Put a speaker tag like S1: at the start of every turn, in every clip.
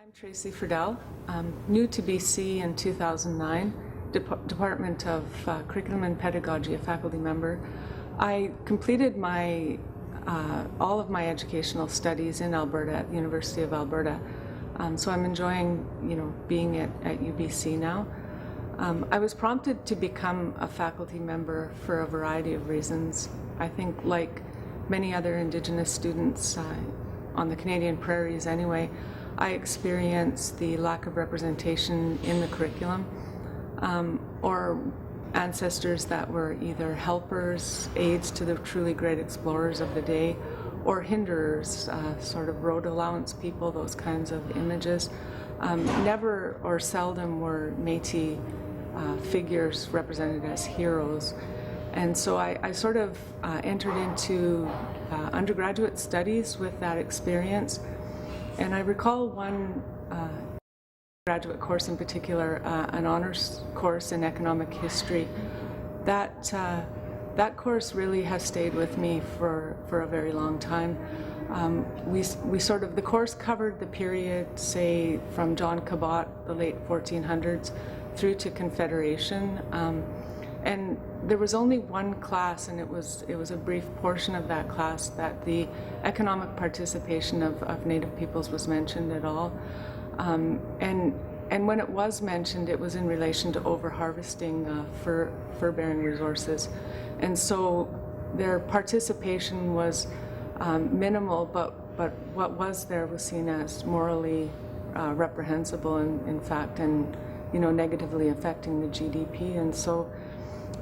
S1: I'm Tracy Friedel, new to BC in 2009, Department of Curriculum and Pedagogy, a faculty member. I completed all of my educational studies in Alberta at the University of Alberta. So I'm enjoying, being at UBC now. I was prompted to become a faculty member for a variety of reasons. I think, like many other Indigenous students on the Canadian prairies anyway, I experienced the lack of representation in the curriculum, or ancestors that were either helpers, aids to the truly great explorers of the day, or hinderers, sort of road allowance people, those kinds of images. Never or seldom were Métis figures represented as heroes. And so I sort of entered into undergraduate studies with that experience. And I recall one graduate course in particular, an honors course in economic history. That course really has stayed with me for a very long time. The course covered the period, say, from John Cabot, the late 1400s, through to Confederation. And there was only one class, and it was a brief portion of that class that the economic participation of Native peoples was mentioned at all. And when it was mentioned, it was in relation to over-harvesting fur-bearing resources. And so their participation was minimal, but what was there was seen as morally reprehensible, in fact, and negatively affecting the GDP. And so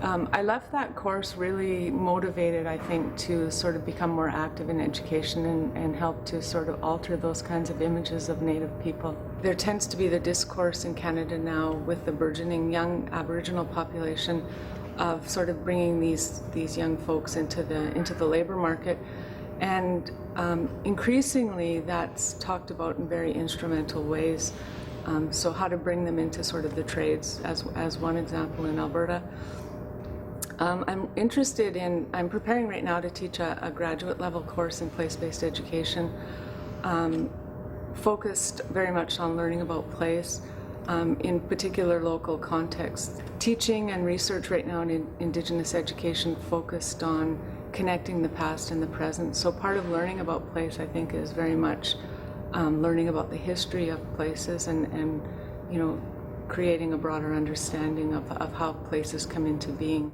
S1: I left that course really motivated, I think, to sort of become more active in education and help to sort of alter those kinds of images of Native people. There tends to be the discourse in Canada now with the burgeoning young Aboriginal population of sort of bringing these young folks into the labor market. And increasingly that's talked about in very instrumental ways. So how to bring them into sort of the trades, as one example in Alberta. I'm preparing right now to teach a graduate level course in place-based education, focused very much on learning about place, in particular local context. Teaching and research right now in Indigenous education focused on connecting the past and the present. So part of learning about place, I think, is very much learning about the history of places and creating a broader understanding of how places come into being.